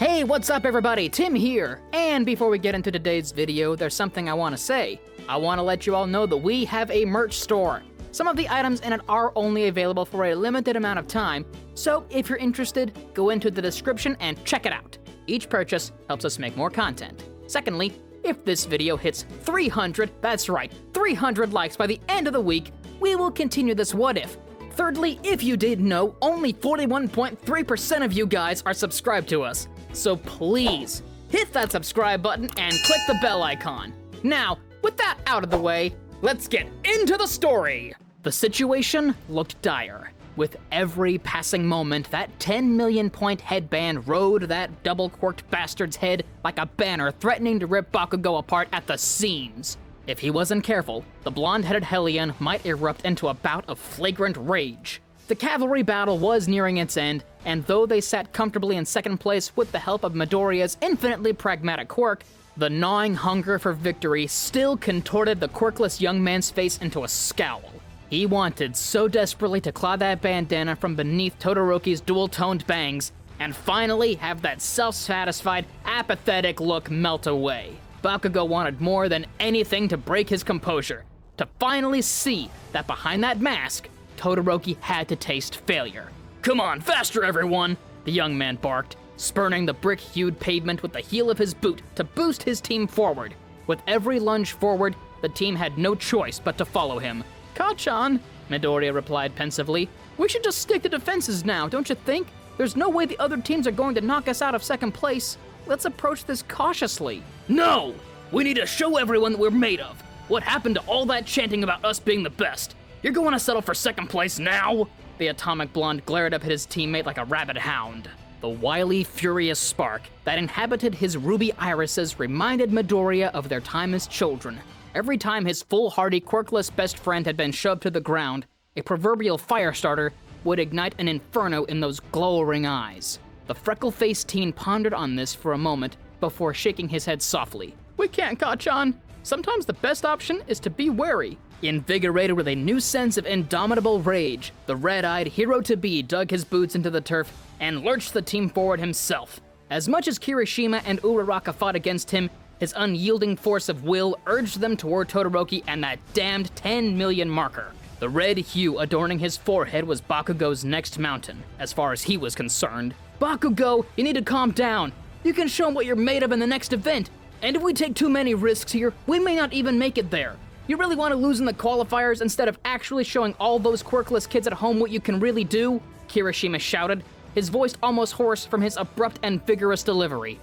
Hey, what's up everybody? Tim here! And before we get into today's video, there's something I want to say. I want to let you all know that we have a merch store. Some of the items in it are only available for a limited amount of time, so if you're interested, go into the description and check it out. Each purchase helps us make more content. Secondly, if this video hits 300, that's right, 300 likes by the end of the week, we will continue this what if. Thirdly, if you didn't know, only 41.3% of you guys are subscribed to us. So please, hit that subscribe button and click the bell icon. Now, with that out of the way, let's get into the story! The situation looked dire. With every passing moment, that 10 million point headband rode that double-corked bastard's head like a banner threatening to rip Bakugou apart at the seams. If he wasn't careful, the blonde-headed hellion might erupt into a bout of flagrant rage. The cavalry battle was nearing its end, and though they sat comfortably in second place with the help of Midoriya's infinitely pragmatic quirk, the gnawing hunger for victory still contorted the quirkless young man's face into a scowl. He wanted so desperately to claw that bandana from beneath Todoroki's dual-toned bangs, and finally have that self-satisfied, apathetic look melt away. Bakugou wanted more than anything to break his composure, to finally see that behind that mask, Todoroki had to taste failure. "Come on, faster everyone!" the young man barked, spurning the brick-hued pavement with the heel of his boot to boost his team forward. With every lunge forward, the team had no choice but to follow him. "Kachan," Midoriya replied pensively, "we should just stick to defenses now, don't you think? There's no way the other teams are going to knock us out of second place. Let's approach this cautiously." "No! We need to show everyone that we're made of. What happened to all that chanting about us being the best? You're going to settle for second place now?" The atomic blonde glared up at his teammate like a rabid hound. The wily, furious spark that inhabited his ruby irises reminded Midoriya of their time as children. Every time his foolhardy, quirkless best friend had been shoved to the ground, a proverbial fire starter would ignite an inferno in those glowering eyes. The freckle-faced teen pondered on this for a moment before shaking his head softly. "We can't, Kachan. Sometimes the best option is to be wary." Invigorated with a new sense of indomitable rage, the red-eyed hero-to-be dug his boots into the turf and lurched the team forward himself. As much as Kirishima and Uraraka fought against him, his unyielding force of will urged them toward Todoroki and that damned 10 million marker. The red hue adorning his forehead was Bakugou's next mountain, as far as he was concerned. "Bakugou, you need to calm down. You can show him what you're made of in the next event. And if we take too many risks here, we may not even make it there. You really want to lose in the qualifiers instead of actually showing all those quirkless kids at home what you can really do?" Kirishima shouted, his voice almost hoarse from his abrupt and vigorous delivery.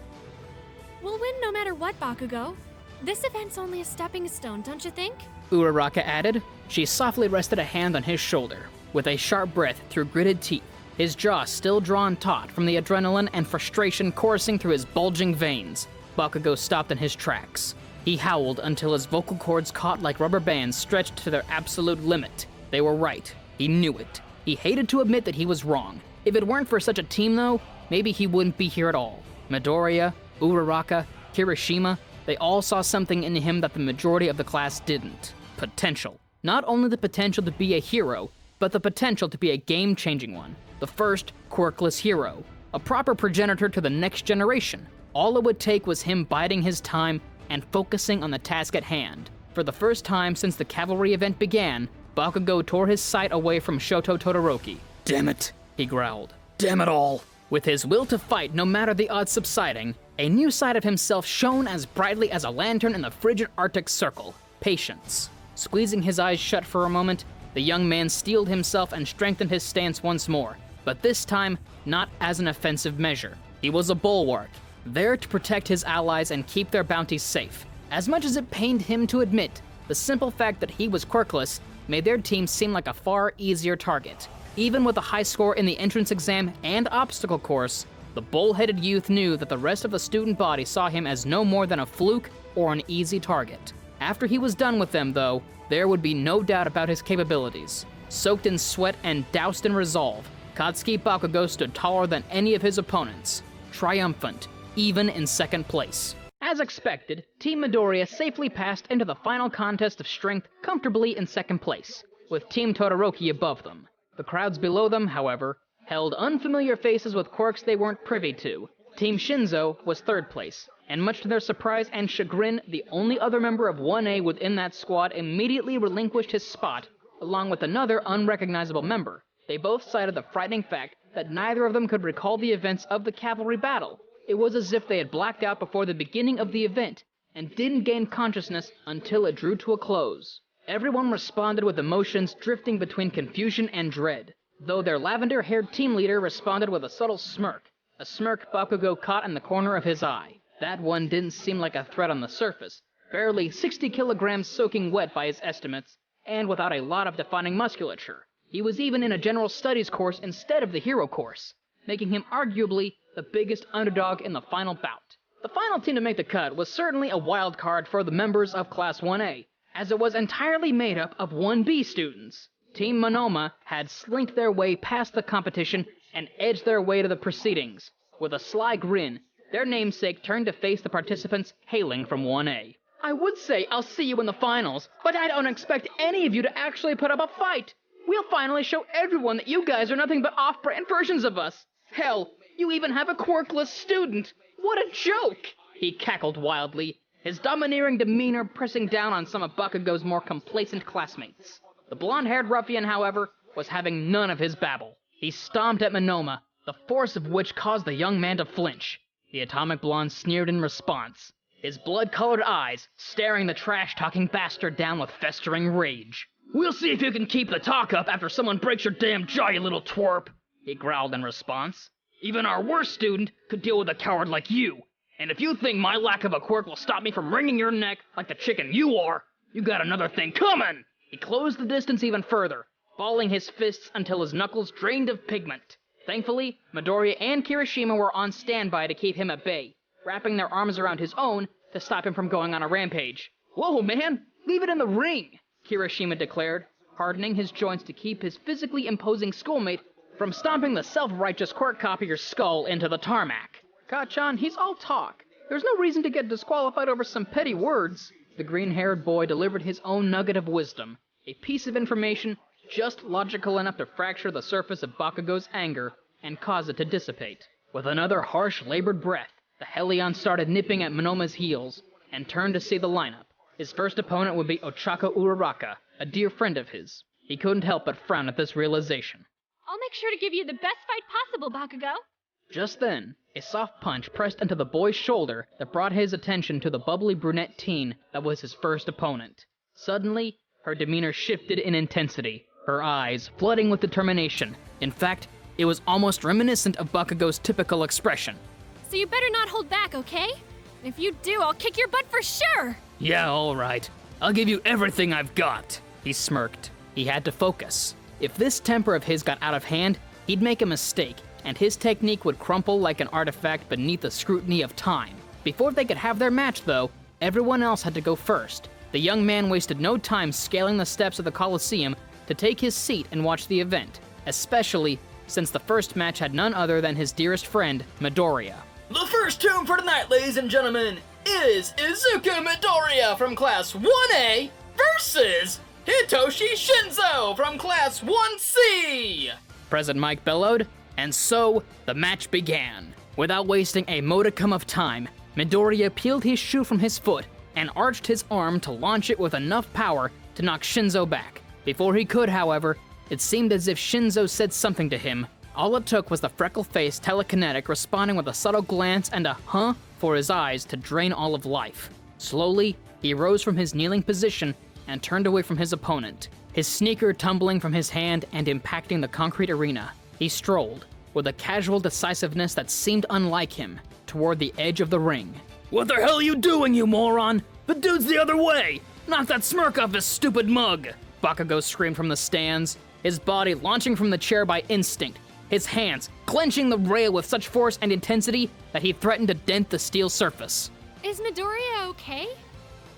"We'll win no matter what, Bakugou. This event's only a stepping stone, don't you think?" Uraraka added. She softly rested a hand on his shoulder, with a sharp breath through gritted teeth, his jaw still drawn taut from the adrenaline and frustration coursing through his bulging veins. Bakugou stopped in his tracks. He howled until his vocal cords caught like rubber bands stretched to their absolute limit. They were right. He knew it. He hated to admit that he was wrong. If it weren't for such a team, though, maybe he wouldn't be here at all. Midoriya, Uraraka, Kirishima, they all saw something in him that the majority of the class didn't. Potential. Not only the potential to be a hero, but the potential to be a game-changing one. The first quirkless hero. A proper progenitor to the next generation. All it would take was him biding his time and focusing on the task at hand. For the first time since the cavalry event began, Bakugou tore his sight away from Shoto Todoroki. "Damn it," he growled. "Damn it all." With his will to fight no matter the odds subsiding, a new side of himself shone as brightly as a lantern in the frigid Arctic Circle. Patience. Squeezing his eyes shut for a moment, the young man steeled himself and strengthened his stance once more, but this time, not as an offensive measure. He was a bulwark, there to protect his allies and keep their bounties safe. As much as it pained him to admit, the simple fact that he was quirkless made their team seem like a far easier target. Even with a high score in the entrance exam and obstacle course, the bull-headed youth knew that the rest of the student body saw him as no more than a fluke or an easy target. After he was done with them, though, there would be no doubt about his capabilities. Soaked in sweat and doused in resolve, Katsuki Bakugou stood taller than any of his opponents, triumphant, even in second place. As expected, Team Midoriya safely passed into the final contest of strength comfortably in second place, with Team Todoroki above them. The crowds below them, however, held unfamiliar faces with quirks they weren't privy to. Team Shinzo was 3rd place, and much to their surprise and chagrin, the only other member of 1A within that squad immediately relinquished his spot, along with another unrecognizable member. They both cited the frightening fact that neither of them could recall the events of the cavalry battle. It was as if they had blacked out before the beginning of the event, and didn't gain consciousness until it drew to a close. Everyone responded with emotions drifting between confusion and dread, though their lavender-haired team leader responded with a subtle smirk, a smirk Bakugou caught in the corner of his eye. That one didn't seem like a threat on the surface, barely 60 kilograms soaking wet by his estimates, and without a lot of defining musculature. He was even in a general studies course instead of the hero course, making him arguably the biggest underdog in the final bout. The final team to make the cut was certainly a wild card for the members of Class 1A, as it was entirely made up of 1B students. Team Monoma had slinked their way past the competition and edged their way to the proceedings. With a sly grin, their namesake turned to face the participants hailing from 1A. I would say I'll see you in the finals, but I don't expect any of you to actually put up a fight. We'll finally show everyone that you guys are nothing but off-brand versions of us. Hell, you even have a quirkless student. What a joke! He cackled wildly, his domineering demeanor pressing down on some of Bakugou's more complacent classmates. The blonde-haired ruffian, however, was having none of his babble. He stomped at Monoma, the force of which caused the young man to flinch. The atomic blonde sneered in response, his blood-colored eyes staring the trash-talking bastard down with festering rage. We'll see if you can keep the talk up after someone breaks your damn jaw, you little twerp, he growled in response. Even our worst student could deal with a coward like you. And if you think my lack of a quirk will stop me from wringing your neck like the chicken you are, you got another thing coming! He closed the distance even further, balling his fists until his knuckles drained of pigment. Thankfully, Midoriya and Kirishima were on standby to keep him at bay, wrapping their arms around his own to stop him from going on a rampage. Whoa, man! Leave it in the ring! Kirishima declared, hardening his joints to keep his physically imposing schoolmate from stomping the self-righteous quirk copier's skull into the tarmac. Kachan, he's all talk. There's no reason to get disqualified over some petty words. The green-haired boy delivered his own nugget of wisdom, a piece of information just logical enough to fracture the surface of Bakugou's anger and cause it to dissipate. With another harsh, labored breath, the Helion started nipping at Monoma's heels and turned to see the lineup. His first opponent would be Ochako Uraraka, a dear friend of his. He couldn't help but frown at this realization. I'll make sure to give you the best fight possible, Bakugou. Just then, a soft punch pressed into the boy's shoulder that brought his attention to the bubbly brunette teen that was his first opponent. Suddenly, her demeanor shifted in intensity, her eyes flooding with determination. In fact, it was almost reminiscent of Bakugou's typical expression. So you better not hold back, okay? If you do, I'll kick your butt for sure! Yeah, all right. I'll give you everything I've got, he smirked. He had to focus. If this temper of his got out of hand, he'd make a mistake, and his technique would crumple like an artifact beneath the scrutiny of time. Before they could have their match, though, everyone else had to go first. The young man wasted no time scaling the steps of the Colosseum to take his seat and watch the event, especially since the first match had none other than his dearest friend, Midoriya. The first tomb for tonight, ladies and gentlemen, is Izuku Midoriya from Class 1A versus Hitoshi Shinzo from Class 1C! President Mike bellowed, and so the match began. Without wasting a modicum of time, Midoriya peeled his shoe from his foot and arched his arm to launch it with enough power to knock Shinzo back. Before he could, however, it seemed as if Shinzo said something to him. All it took was the freckle-faced telekinetic responding with a subtle glance and a huh for his eyes to drain all of life. Slowly, he rose from his kneeling position and turned away from his opponent, his sneaker tumbling from his hand and impacting the concrete arena. He strolled, with a casual decisiveness that seemed unlike him, toward the edge of the ring. What the hell are you doing, you moron? The dude's the other way! Knock that smirk off his stupid mug! Bakugou screamed from the stands, his body launching from the chair by instinct, his hands clenching the rail with such force and intensity that he threatened to dent the steel surface. Is Midoriya okay?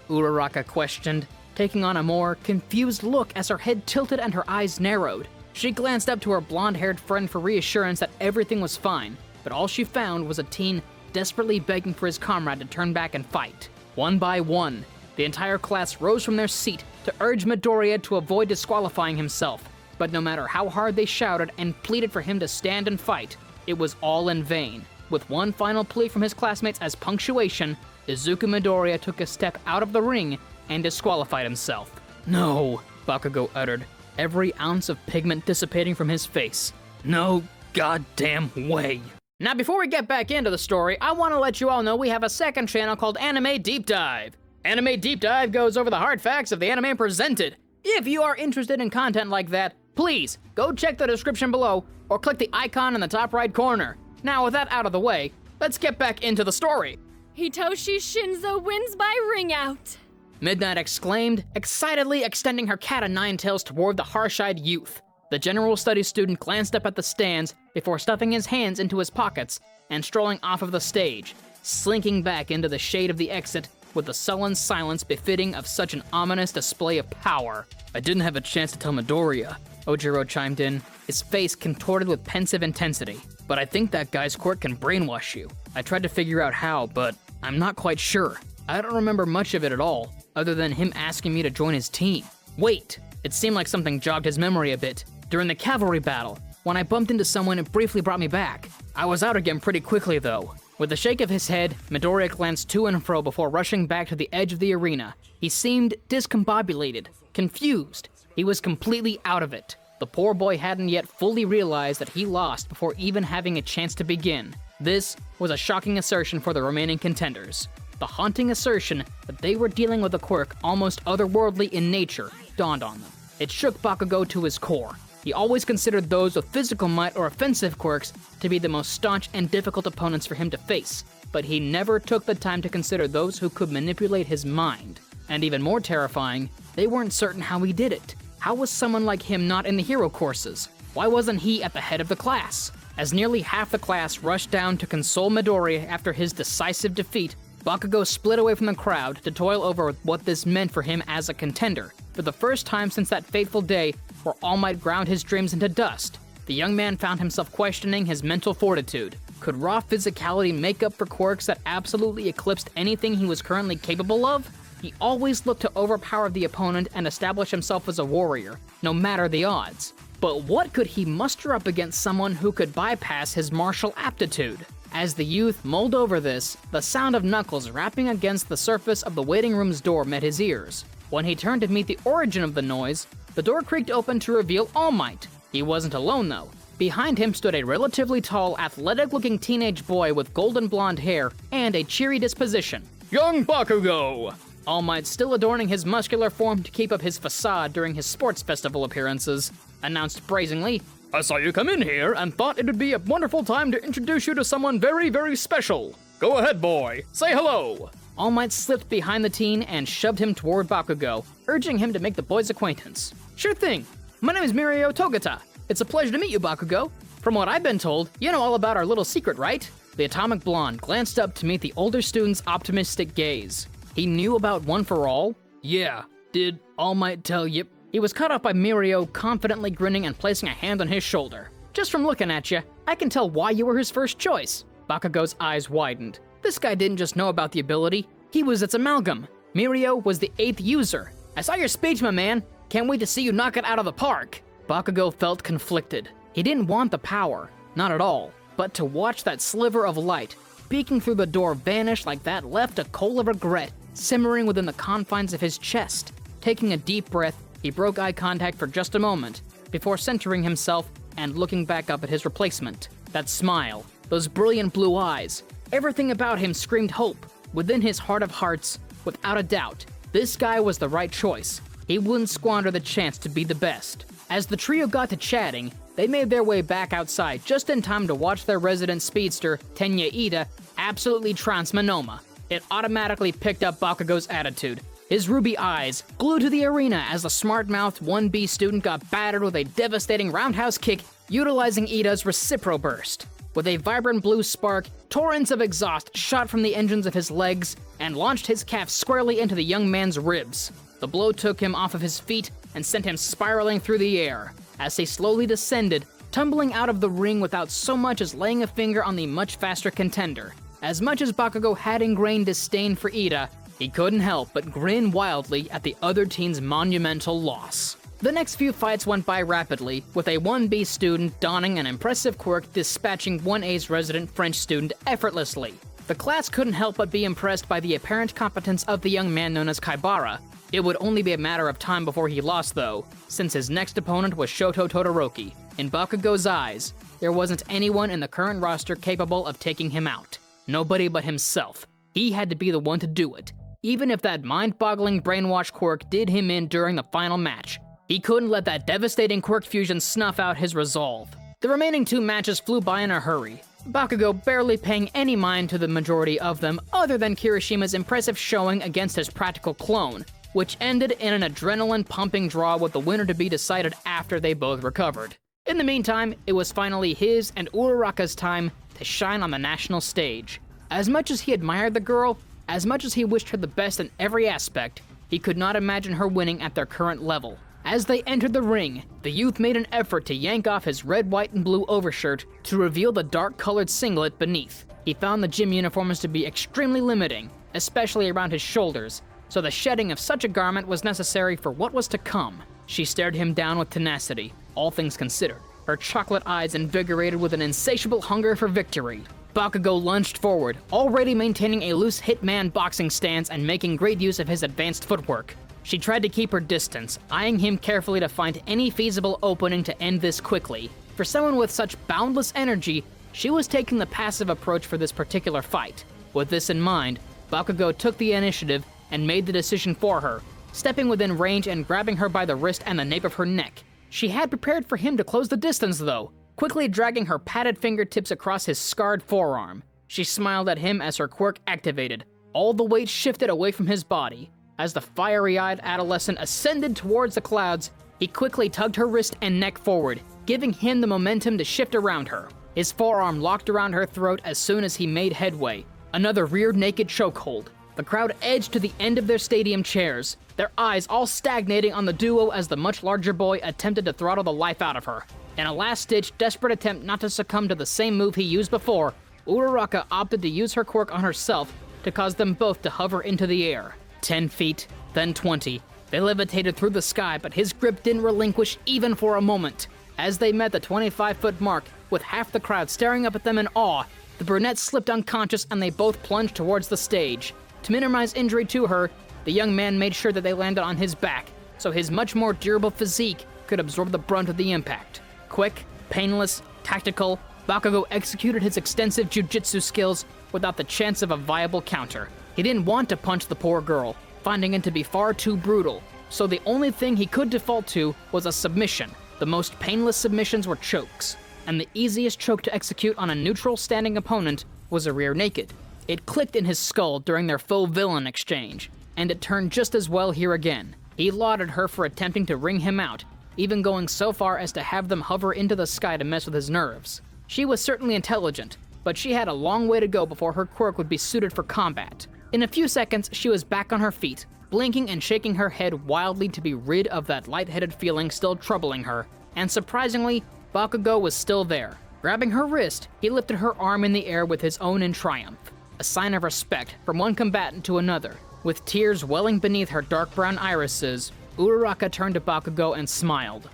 Uraraka questioned, taking on a more confused look as her head tilted and her eyes narrowed. She glanced up to her blonde-haired friend for reassurance that everything was fine, but all she found was a teen desperately begging for his comrade to turn back and fight. One by one, the entire class rose from their seat to urge Midoriya to avoid disqualifying himself, but no matter how hard they shouted and pleaded for him to stand and fight, it was all in vain. With one final plea from his classmates as punctuation, Izuku Midoriya took a step out of the ring and disqualified himself. "No," Bakugou uttered, every ounce of pigment dissipating from his face. "No goddamn way." Now before we get back into the story, I want to let you all know we have a second channel called Anime Deep Dive. Anime Deep Dive goes over the hard facts of the anime presented. If you are interested in content like that, please go check the description below or click the icon in the top right corner. Now with that out of the way, let's get back into the story. Hitoshi Shinzo wins by ring out. Midnight exclaimed, excitedly extending her cat o' nine tails toward the harsh-eyed youth. The general studies student glanced up at the stands before stuffing his hands into his pockets and strolling off of the stage, slinking back into the shade of the exit with the sullen silence befitting of such an ominous display of power. "I didn't have a chance to tell Midoriya," Ojiro chimed in, his face contorted with pensive intensity. "But I think that guy's quirk can brainwash you. I tried to figure out how, but I'm not quite sure. I don't remember much of it at all, other than him asking me to join his team." Wait, it seemed like something jogged his memory a bit. During the cavalry battle, when I bumped into someone, it briefly brought me back. I was out again pretty quickly though. With a shake of his head, Midoriya glanced to and fro before rushing back to the edge of the arena. He seemed discombobulated, confused. He was completely out of it. The poor boy hadn't yet fully realized that he lost before even having a chance to begin. This was a shocking assertion for the remaining contenders. The haunting assertion that they were dealing with a quirk almost otherworldly in nature dawned on them. It shook Bakugou to his core. He always considered those with physical might or offensive quirks to be the most staunch and difficult opponents for him to face, but he never took the time to consider those who could manipulate his mind. And even more terrifying, they weren't certain how he did it. How was someone like him not in the hero courses? Why wasn't he at the head of the class? As nearly half the class rushed down to console Midoriya after his decisive defeat, Bakugou split away from the crowd to toil over what this meant for him as a contender. For the first time since that fateful day where All Might ground his dreams into dust, the young man found himself questioning his mental fortitude. Could raw physicality make up for quirks that absolutely eclipsed anything he was currently capable of? He always looked to overpower the opponent and establish himself as a warrior, no matter the odds. But what could he muster up against someone who could bypass his martial aptitude? As the youth mulled over this, the sound of knuckles rapping against the surface of the waiting room's door met his ears. When he turned to meet the origin of the noise, the door creaked open to reveal All Might. He wasn't alone though. Behind him stood a relatively tall, athletic-looking teenage boy with golden blonde hair and a cheery disposition. "Young Bakugou!" All Might, still adorning his muscular form to keep up his facade during his sports festival appearances, announced brazenly, "I saw you come in here and thought it would be a wonderful time to introduce you to someone very, very special. Go ahead, boy. Say hello." All Might slipped behind the teen and shoved him toward Bakugou, urging him to make the boy's acquaintance. "Sure thing. My name is Mirio Togata. It's a pleasure to meet you, Bakugou. From what I've been told, you know all about our little secret, right?" The atomic blonde glanced up to meet the older student's optimistic gaze. He knew about One for All? "Yeah. Did All Might tell you?" He was cut off by Mirio confidently grinning and placing a hand on his shoulder. "Just from looking at you, I can tell why you were his first choice." Bakugou's eyes widened. This guy didn't just know about the ability, he was its amalgam. Mirio was the 8th user. "I saw your speech, my man. Can't wait to see you knock it out of the park." Bakugou felt conflicted. He didn't want the power, not at all, but to watch that sliver of light peeking through the door vanish like that left a coal of regret simmering within the confines of his chest. Taking a deep breath, he broke eye contact for just a moment before centering himself and looking back up at his replacement. That smile, those brilliant blue eyes, everything about him screamed hope. Within his heart of hearts, without a doubt, this guy was the right choice. He wouldn't squander the chance to be the best. As the trio got to chatting, they made their way back outside just in time to watch their resident speedster, Tenya Ida, absolutely trance Monoma. It automatically picked up Bakugou's attitude. His ruby eyes glued to the arena as the smart-mouthed 1B student got battered with a devastating roundhouse kick utilizing Ida's Recipro Burst. With a vibrant blue spark, torrents of exhaust shot from the engines of his legs and launched his calf squarely into the young man's ribs. The blow took him off of his feet and sent him spiraling through the air. As he slowly descended, tumbling out of the ring without so much as laying a finger on the much faster contender. As much as Bakugou had ingrained disdain for Ida, he couldn't help but grin wildly at the other teen's monumental loss. The next few fights went by rapidly, with a 1B student donning an impressive quirk dispatching 1A's resident French student effortlessly. The class couldn't help but be impressed by the apparent competence of the young man known as Kaibara. It would only be a matter of time before he lost though, since his next opponent was Shoto Todoroki. In Bakugou's eyes, there wasn't anyone in the current roster capable of taking him out. Nobody but himself. He had to be the one to do it, even if that mind-boggling brainwash quirk did him in during the final match. He couldn't let that devastating quirk fusion snuff out his resolve. The remaining 2 matches flew by in a hurry, Bakugou barely paying any mind to the majority of them other than Kirishima's impressive showing against his practical clone, which ended in an adrenaline-pumping draw with the winner to be decided after they both recovered. In the meantime, it was finally his and Uraraka's time to shine on the national stage. As much as he admired the girl, as much as he wished her the best in every aspect, he could not imagine her winning at their current level. As they entered the ring, the youth made an effort to yank off his red, white, and blue overshirt to reveal the dark-colored singlet beneath. He found the gym uniforms to be extremely limiting, especially around his shoulders, so the shedding of such a garment was necessary for what was to come. She stared him down with tenacity, all things considered, her chocolate eyes invigorated with an insatiable hunger for victory. Bakugou lunged forward, already maintaining a loose hitman boxing stance and making great use of his advanced footwork. She tried to keep her distance, eyeing him carefully to find any feasible opening to end this quickly. For someone with such boundless energy, she was taking the passive approach for this particular fight. With this in mind, Bakugou took the initiative and made the decision for her, stepping within range and grabbing her by the wrist and the nape of her neck. She had prepared for him to close the distance though, quickly dragging her padded fingertips across his scarred forearm. She smiled at him as her quirk activated. All the weight shifted away from his body. As the fiery-eyed adolescent ascended towards the clouds, he quickly tugged her wrist and neck forward, giving him the momentum to shift around her. His forearm locked around her throat as soon as he made headway. Another rear-naked chokehold. The crowd edged to the end of their stadium chairs, their eyes all stagnating on the duo as the much larger boy attempted to throttle the life out of her. In a last-ditch, desperate attempt not to succumb to the same move he used before, Uraraka opted to use her quirk on herself to cause them both to hover into the air. 10 feet, then 20. They levitated through the sky, but his grip didn't relinquish even for a moment. As they met the 25-foot mark, with half the crowd staring up at them in awe, the brunette slipped unconscious and they both plunged towards the stage. To minimize injury to her, the young man made sure that they landed on his back, so his much more durable physique could absorb the brunt of the impact. Quick, painless, tactical, Bakugou executed his extensive jujitsu skills without the chance of a viable counter. He didn't want to punch the poor girl, finding it to be far too brutal, so the only thing he could default to was a submission. The most painless submissions were chokes, and the easiest choke to execute on a neutral standing opponent was a rear naked. It clicked in his skull during their foe-villain exchange, and it turned just as well here again. He lauded her for attempting to wring him out, even going so far as to have them hover into the sky to mess with his nerves. She was certainly intelligent, but she had a long way to go before her quirk would be suited for combat. In a few seconds, she was back on her feet, blinking and shaking her head wildly to be rid of that lightheaded feeling still troubling her, and surprisingly, Bakugou was still there. Grabbing her wrist, he lifted her arm in the air with his own in triumph, a sign of respect from one combatant to another. With tears welling beneath her dark brown irises, Uraraka turned to Bakugou and smiled.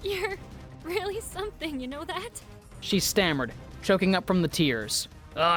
You're really something, you know that? She stammered, choking up from the tears.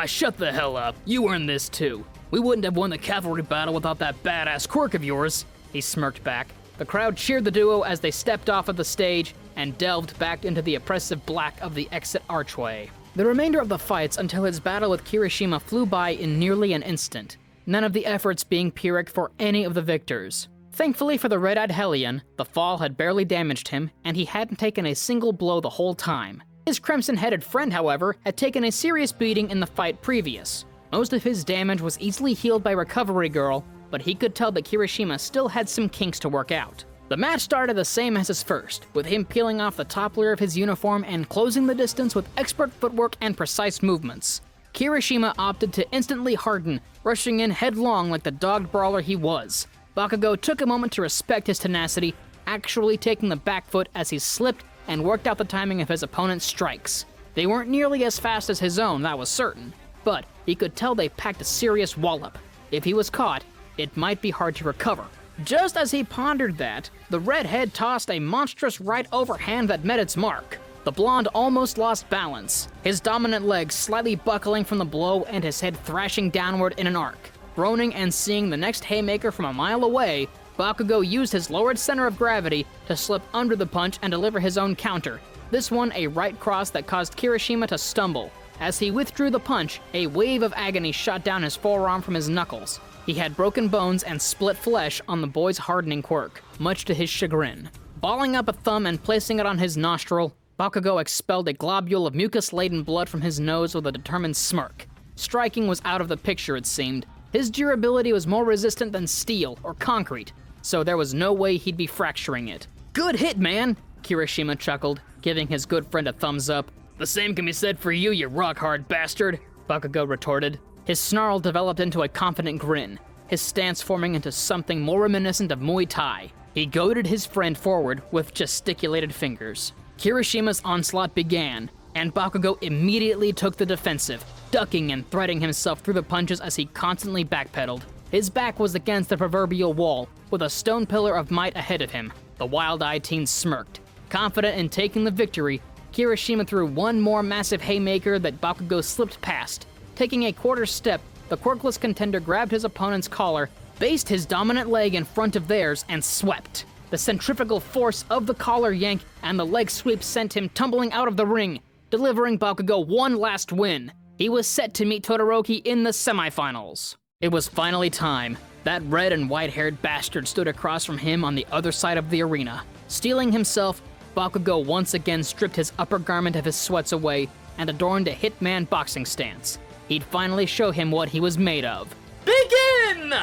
Shut the hell up. You earned this too. We wouldn't have won the cavalry battle without that badass quirk of yours, he smirked back. The crowd cheered the duo as they stepped off of the stage and delved back into the oppressive black of the exit archway. The remainder of the fights until his battle with Kirishima flew by in nearly an instant, none of the efforts being Pyrrhic for any of the victors. Thankfully for the red-eyed Hellion, the fall had barely damaged him, and he hadn't taken a single blow the whole time. His crimson-headed friend, however, had taken a serious beating in the fight previous. Most of his damage was easily healed by Recovery Girl, but he could tell that Kirishima still had some kinks to work out. The match started the same as his first, with him peeling off the top layer of his uniform and closing the distance with expert footwork and precise movements. Kirishima opted to instantly harden, rushing in headlong like the dogged brawler he was. Bakugou took a moment to respect his tenacity, actually taking the back foot as he slipped and worked out the timing of his opponent's strikes. They weren't nearly as fast as his own, that was certain, but he could tell they packed a serious wallop. If he was caught, it might be hard to recover. Just as he pondered that, the redhead tossed a monstrous right overhand that met its mark. The blonde almost lost balance, his dominant leg slightly buckling from the blow and his head thrashing downward in an arc. Groaning and seeing the next haymaker from a mile away, Bakugou used his lowered center of gravity to slip under the punch and deliver his own counter, this one a right cross that caused Kirishima to stumble. As he withdrew the punch, a wave of agony shot down his forearm from his knuckles. He had broken bones and split flesh on the boy's hardening quirk, much to his chagrin. Balling up a thumb and placing it on his nostril, Bakugou expelled a globule of mucus-laden blood from his nose with a determined smirk. Striking was out of the picture, it seemed. His durability was more resistant than steel or concrete, so there was no way he'd be fracturing it. "Good hit, man!" Kirishima chuckled, giving his good friend a thumbs up. "The same can be said for you, you rock-hard bastard," Bakugou retorted. His snarl developed into a confident grin, his stance forming into something more reminiscent of Muay Thai. He goaded his friend forward with gesticulated fingers. Kirishima's onslaught began, and Bakugou immediately took the defensive, ducking and threading himself through the punches as he constantly backpedaled. His back was against the proverbial wall, with a stone pillar of might ahead of him. The wild-eyed teen smirked. Confident in taking the victory, Kirishima threw one more massive haymaker that Bakugou slipped past. Taking a quarter step, the quirkless contender grabbed his opponent's collar, based his dominant leg in front of theirs, and swept. The centrifugal force of the collar yank and the leg sweep sent him tumbling out of the ring, delivering Bakugou one last win. He was set to meet Todoroki in the semifinals. It was finally time. That red and white-haired bastard stood across from him on the other side of the arena. Steeling himself, Bakugou once again stripped his upper garment of his sweats away and adorned a hitman boxing stance. He'd finally show him what he was made of. Begin!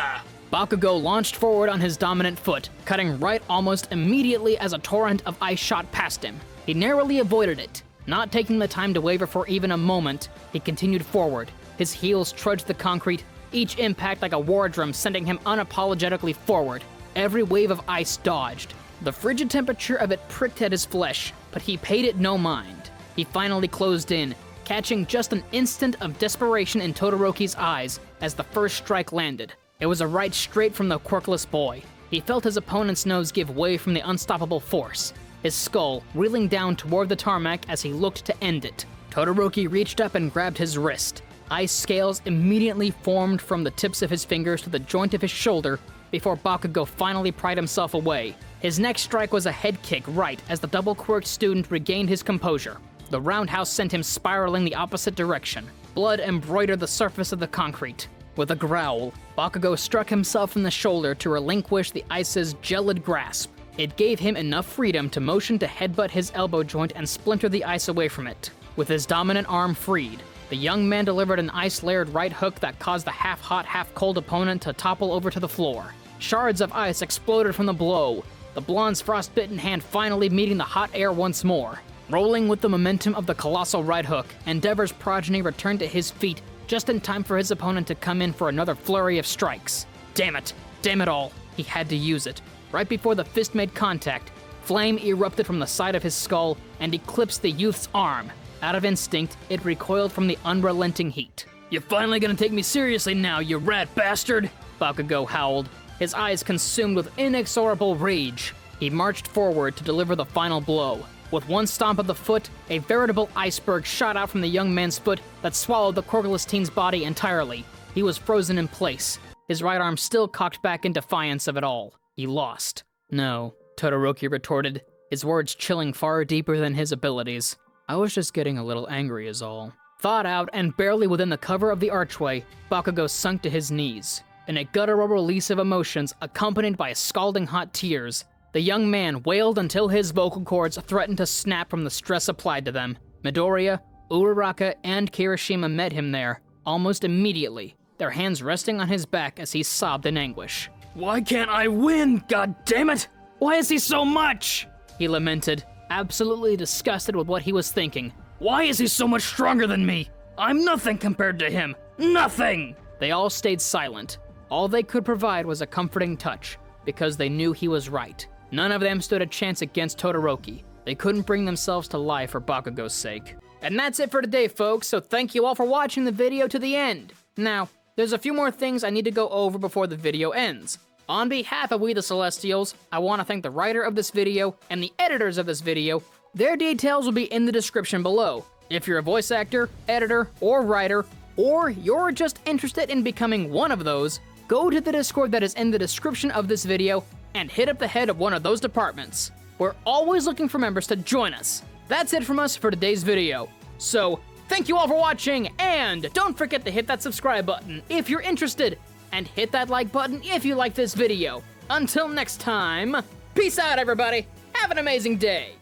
Bakugou launched forward on his dominant foot, cutting right almost immediately as a torrent of ice shot past him. He narrowly avoided it. Not taking the time to waver for even a moment, he continued forward. His heels trudged the concrete, each impact like a war drum sending him unapologetically forward. Every wave of ice dodged. The frigid temperature of it pricked at his flesh, but he paid it no mind. He finally closed in, catching just an instant of desperation in Todoroki's eyes as the first strike landed. It was a right straight from the quirkless boy. He felt his opponent's nose give way from the unstoppable force, his skull reeling down toward the tarmac as he looked to end it. Todoroki reached up and grabbed his wrist. Ice scales immediately formed from the tips of his fingers to the joint of his shoulder before Bakugou finally pried himself away. His next strike was a head kick right as the double-quirked student regained his composure. The roundhouse sent him spiraling the opposite direction. Blood embroidered the surface of the concrete. With a growl, Bakugou struck himself in the shoulder to relinquish the ice's gelid grasp. It gave him enough freedom to motion to headbutt his elbow joint and splinter the ice away from it. With his dominant arm freed, the young man delivered an ice-layered right hook that caused the half-hot, half-cold opponent to topple over to the floor. Shards of ice exploded from the blow, the blonde's frostbitten hand finally meeting the hot air once more. Rolling with the momentum of the colossal right hook, Endeavor's progeny returned to his feet just in time for his opponent to come in for another flurry of strikes. Damn it all, he had to use it. Right before the fist made contact, flame erupted from the side of his skull and eclipsed the youth's arm. Out of instinct, it recoiled from the unrelenting heat. "You're finally gonna take me seriously now, you rat bastard!" Bakugou howled, his eyes consumed with inexorable rage. He marched forward to deliver the final blow. With one stomp of the foot, a veritable iceberg shot out from the young man's foot that swallowed the quirkless teen's body entirely. He was frozen in place, his right arm still cocked back in defiance of it all. He lost. "No," Todoroki retorted, his words chilling far deeper than his abilities. "I was just getting a little angry is all." Thawed out and barely within the cover of the archway, Bakugou sunk to his knees. In a guttural release of emotions accompanied by scalding hot tears, the young man wailed until his vocal cords threatened to snap from the stress applied to them. Midoriya, Uraraka, and Kirishima met him there, almost immediately, their hands resting on his back as he sobbed in anguish. "Why can't I win, god damn it? Why is he so much?" he lamented, absolutely disgusted with what he was thinking. "Why is he so much stronger than me? I'm nothing compared to him. Nothing!" They all stayed silent. All they could provide was a comforting touch, because they knew he was right. None of them stood a chance against Todoroki. They couldn't bring themselves to lie for Bakugou's sake. And that's it for today, folks, so thank you all for watching the video to the end. Now, there's a few more things I need to go over before the video ends. On behalf of We the Celestials, I want to thank the writer of this video and the editors of this video. Their details will be in the description below. If you're a voice actor, editor, or writer, or you're just interested in becoming one of those, go to the Discord that is in the description of this video and hit up the head of one of those departments. We're always looking for members to join us. That's it from us for today's video. So, thank you all for watching, and don't forget to hit that subscribe button if you're interested, and hit that like button if you like this video. Until next time, peace out everybody, have an amazing day!